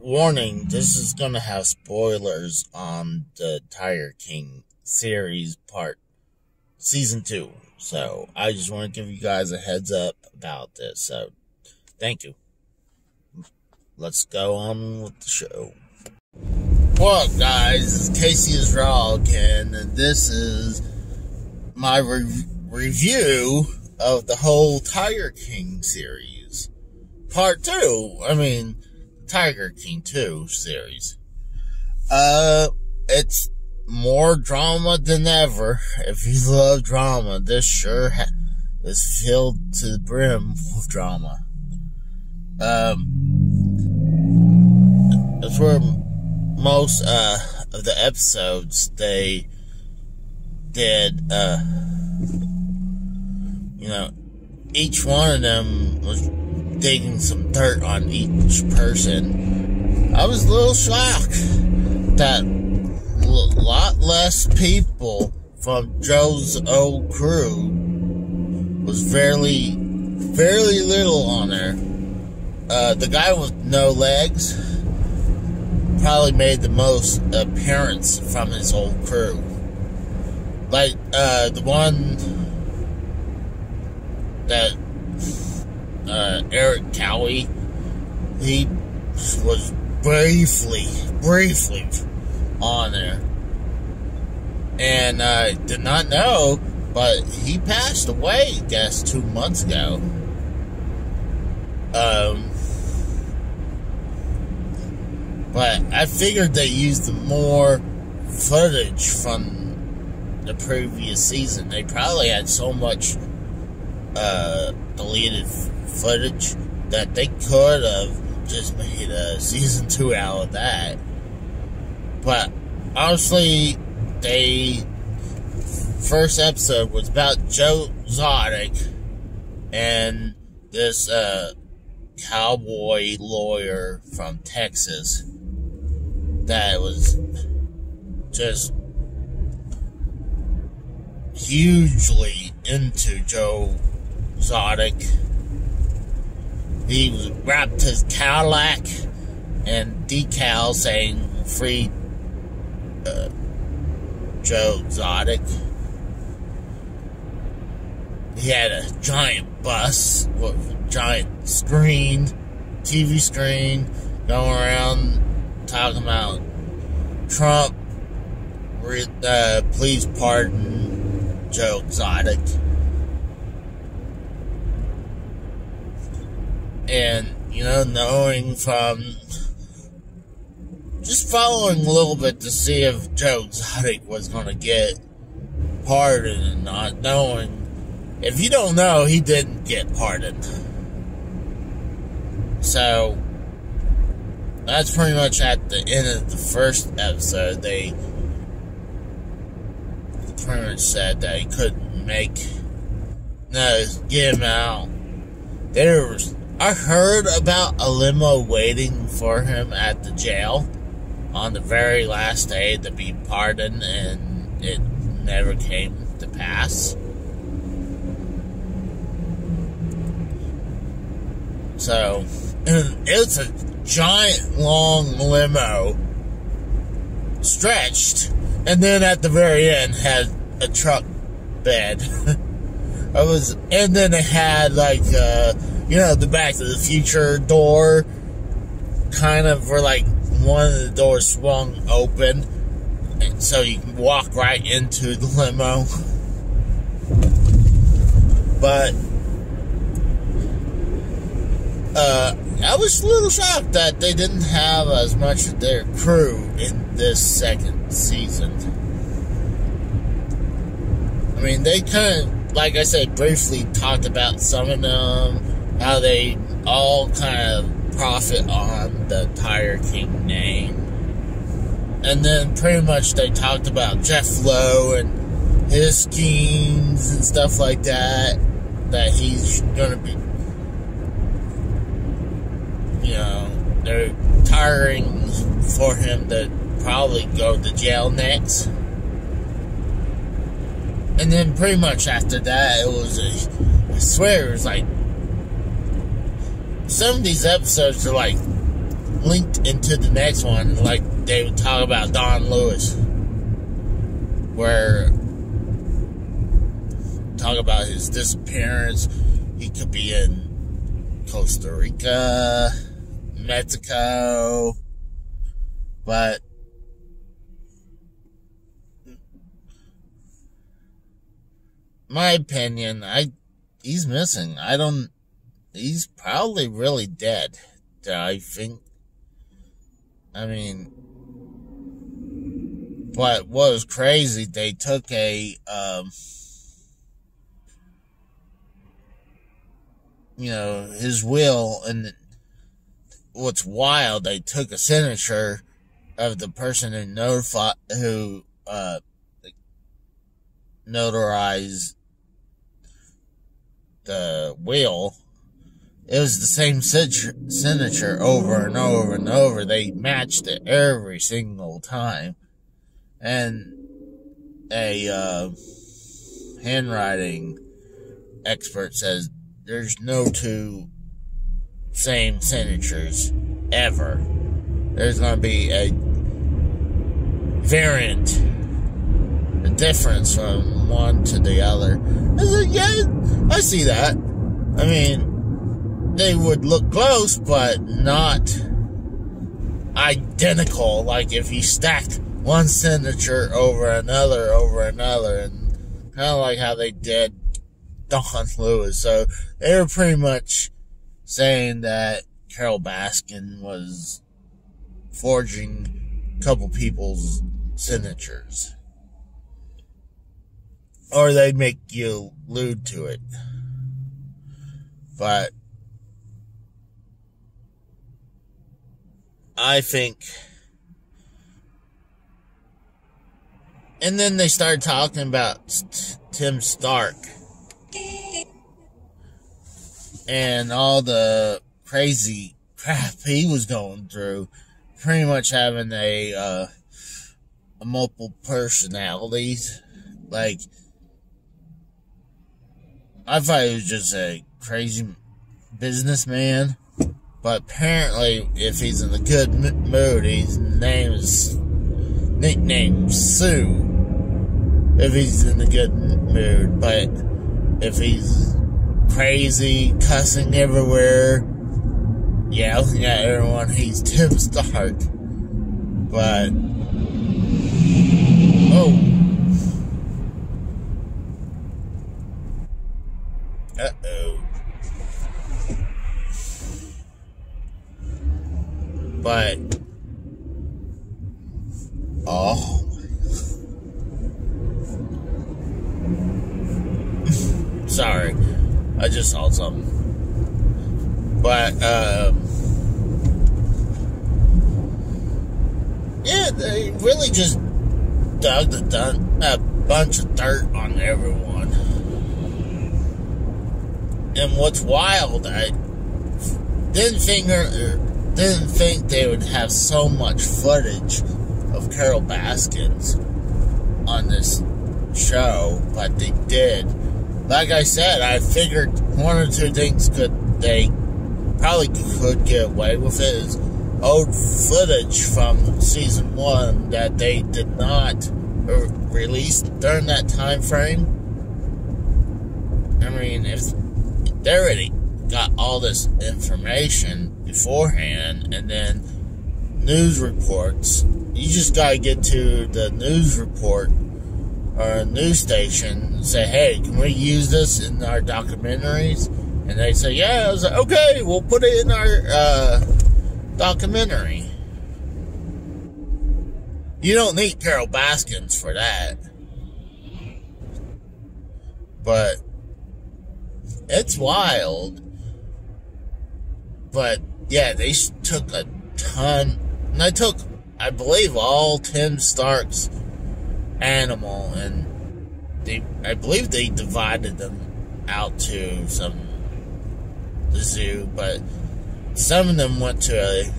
warning, this is gonna have spoilers on the Tiger King series season 2. So I just want to give you guys a heads up about this. So thank you. Let's go on with the show. What up, guys? It's Casey Israel again, and this is my review of the whole Tiger King series. Part 2. Tiger King 2 series. It's more drama than ever. If you love drama, this sure is filled to the brim with drama. For most of the episodes, they did, each one of them was digging some dirt on each person. I was a little shocked that a lot less people from Joe's old crew was very little on there. The guy with no legs probably made the most appearance from his old crew. Like, the one that Eric Cowie, he was briefly on there. And I did not know, but he passed away, I guess, 2 months ago. But I figured they used more footage from the previous season. They probably had so much deleted footage that they could have just made a season 2 out of that. But honestly, first episode was about Joe Exotic and this cowboy lawyer from Texas that was just hugely into Joe Exotic. He wrapped his Cadillac and decal saying "Free Joe Exotic." He had a giant bus with a giant TV screen, going around talking about Trump, please pardon Joe Exotic. And, knowing from just following a little bit to see if Joe Exotic was going to get pardoned and not knowing. If you don't know, he didn't get pardoned. So, that's pretty much at the end of the first episode. They pretty much said that he couldn't get him out. I heard about a limo waiting for him at the jail on the very last day to be pardoned, and it never came to pass. So, it's a giant, long limo, stretched, and then at the very end had a truck bed. And then it had the Back to the Future door, kind of where one of the doors swung open, and so you can walk right into the limo. But I was a little shocked that they didn't have as much of their crew in this second season. They kind of, like I said, briefly talked about some of them, how they all kind of profit on the Tiger King name. And then pretty much they talked about Jeff Lowe and his schemes and stuff like that he's going to be, they're tiring for him to probably go to jail next. And then pretty much after that, it was I swear it was some of these episodes are linked into the next one, like they would talk about Don Lewis, where talk about his disappearance. He could be in Costa Rica, Mexico, but my opinion, he's missing. He's probably really dead. I think. I mean, but what was crazy, they took his will, and what's wild, they took a signature of the person who notarized the will. It was the same signature over and over and over. They matched it every single time. And a handwriting expert says there's no two same signatures ever. There's going to be a variant, a difference from one to the other. I said, yeah, I see that. I mean, they would look close, but not identical. Like if you stacked one signature over another, and kind of like how they did Don Lewis. So they were pretty much saying that Carole Baskin was forging a couple people's signatures. Or they'd make you allude to it. But I think, and then they started talking about Tim Stark and all the crazy crap he was going through, pretty much having a multiple personalities. Like, I thought he was just a crazy businessman. But apparently, if he's in a good mood, his name is nicknamed Sue. If he's in a good mood. But if he's crazy, cussing everywhere, yelling at everyone, he's Tim Stark. But, uh-oh. But, sorry, I just saw something. But, yeah, they really just dug a bunch of dirt on everyone. And what's wild, I didn't think they would have so much footage of Carole Baskins on this show, but they did. Like I said, I figured one or two things they probably could get away with it is old footage from season 1 that they did not release during that time frame. I mean, if they already got all this information beforehand, and then news reports, you just gotta get to the news report or a news station and say, hey, can we use this in our documentaries? And they say, yeah. I was like, okay, we'll put it in our documentary. You don't need Carole Baskins for that. But it's wild. But yeah, they took a ton. And they took, I believe, all Tim Stark's animal, and I believe they divided them out to the zoo, but some of them went to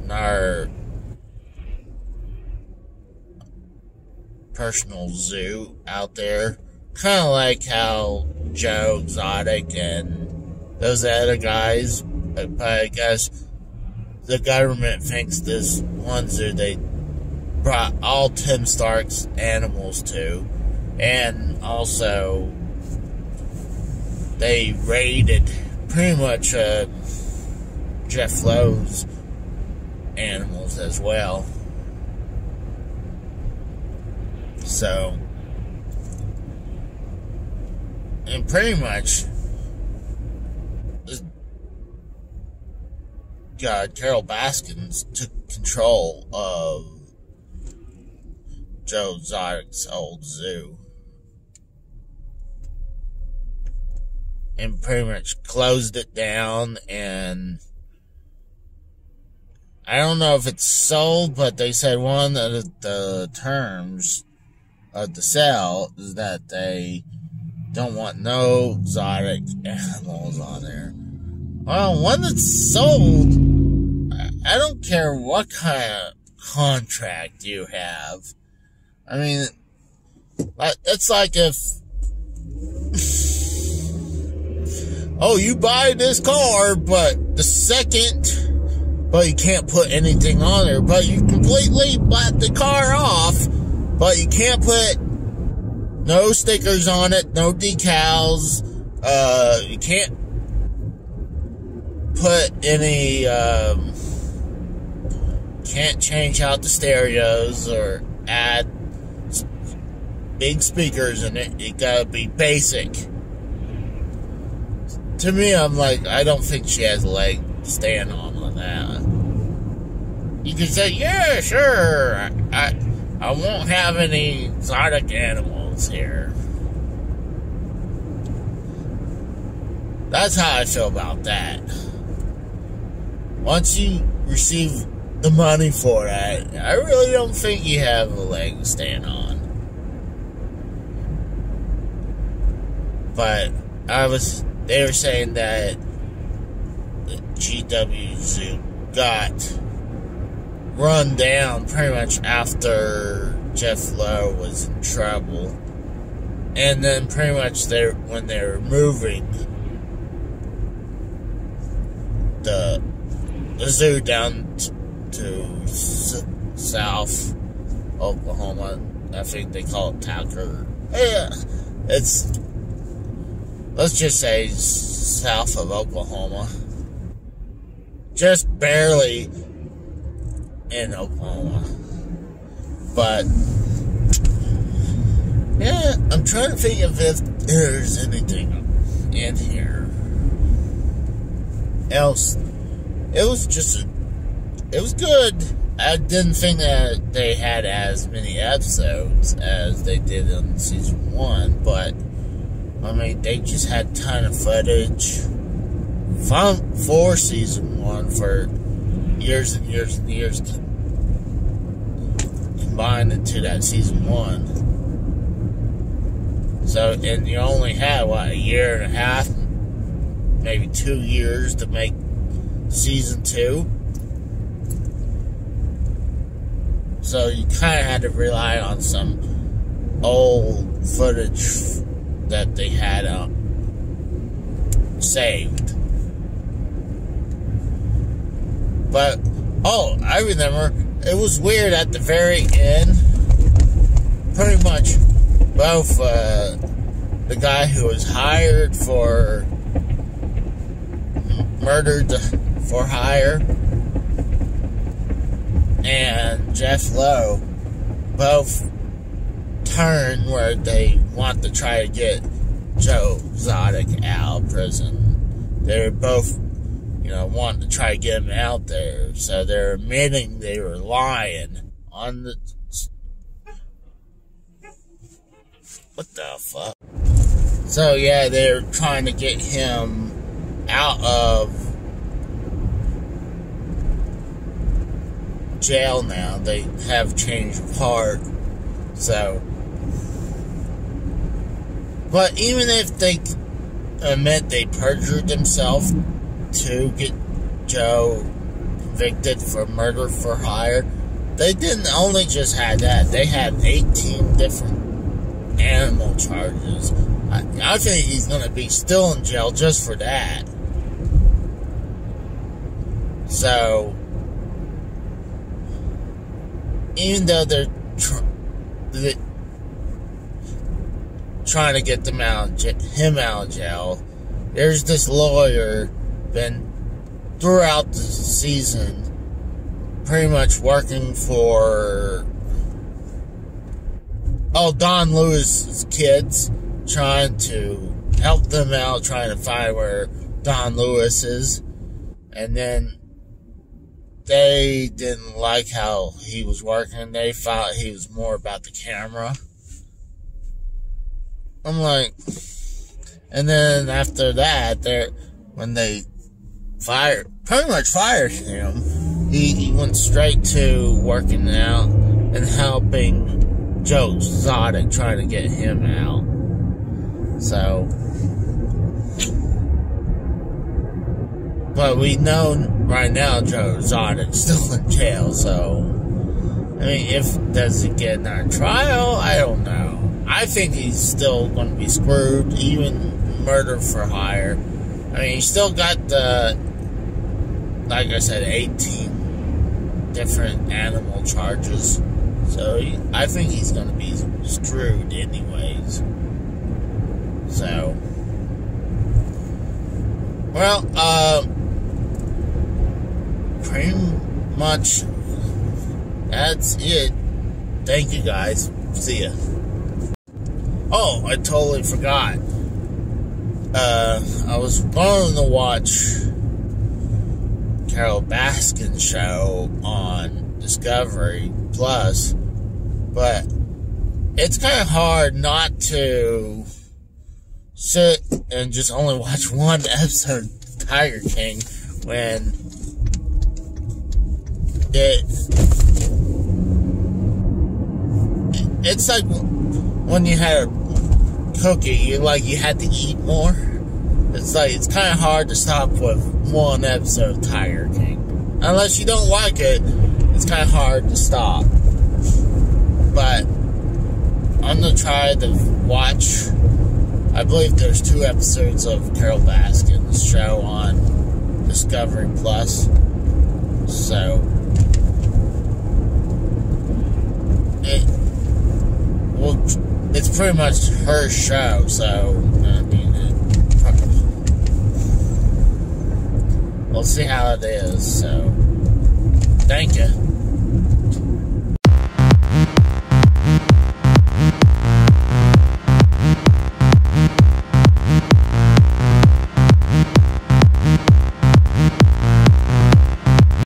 our personal zoo out there, kind of like how Joe Exotic and those other guys, but I guess the government thinks this ones that they brought all Tim Stark's animals to, and also they raided pretty much Jeff Lowe's animals as well. So, and pretty much Carol Baskins took control of Joe Exotic's old zoo and pretty much closed it down, and I don't know if it's sold, but they said one of the terms of the sale is that they don't want no exotic animals on there. Well, one that's sold, I don't care what kind of contract you have. I mean, it's like if, oh, you buy this car, but you can't put anything on there, but you completely bought the car off, but you can't put no stickers on it, no decals, you can't put any, can't change out the stereos or add big speakers in it. It gotta be basic. To me, I'm like, I don't think she has a leg to stand on that. You can say, yeah, sure, I won't have any exotic animals here. That's how I feel about that. Once you receive the money for that, I really don't think you have a leg to stand on. But they were saying that the GW Zoo got run down pretty much after Jeff Lowe was in trouble, and then pretty much when they were moving the zoo down to South Oklahoma. I think they call it Tucker. Yeah, it's, let's just say, south of Oklahoma. Just barely in Oklahoma. But, yeah, I'm trying to think if there's anything in here else. It was good. I didn't think that they had as many episodes as they did in season 1, but I mean, they just had a ton of footage for season 1 for years and years and years combined into that season 1. So, and you only had, what, a year and a half, maybe 2 years to make season 2. So you kind of had to rely on some old footage that they had saved. But, oh, I remember, it was weird at the very end. Pretty much both the guy who was hired for Murder for Hire and Jeff Lowe both turn where they want to try to get Joe Exotic out of prison. They're both, wanting to try to get him out there. So they're admitting they were lying on the... What the fuck? So yeah, they're trying to get him out of jail now. They have changed of heart. So, but even if they admit they perjured themselves to get Joe convicted for murder for hire, they didn't only just have that. They had 18 different animal charges. I think he's going to be still in jail just for that. So, even though they're trying to get him out of jail, there's this lawyer been throughout the season pretty much working for Don Lewis's kids, trying to help them out, trying to find where Don Lewis is. And then they didn't like how he was working. They thought he was more about the camera. I'm like, and then after that, when they pretty much fired him, he went straight to working out and helping Joe Exotic, trying to get him out. So, but we know right now Joe Exotic's still in jail. So, I mean, does he get another trial? I don't know. I think he's still going to be screwed, even murder for hire. I mean, he's still got like I said, 18 different animal charges. So I think he's going to be screwed anyways. So, well, pretty much that's it. Thank you guys. See ya. Oh, I totally forgot. I was going to watch Carole Baskin's show on Discovery Plus, but it's kind of hard not to sit and just only watch one episode of Tiger King when it's like when you had a cookie, you had to eat more. It's kind of hard to stop with one episode of Tiger King. Unless you don't like it, it's kind of hard to stop. But I'm going to try to watch, I believe there's 2 episodes of Carole Baskin's show on Discovery Plus. So, it's pretty much her show, so I mean, we'll see how it is. So, thank you.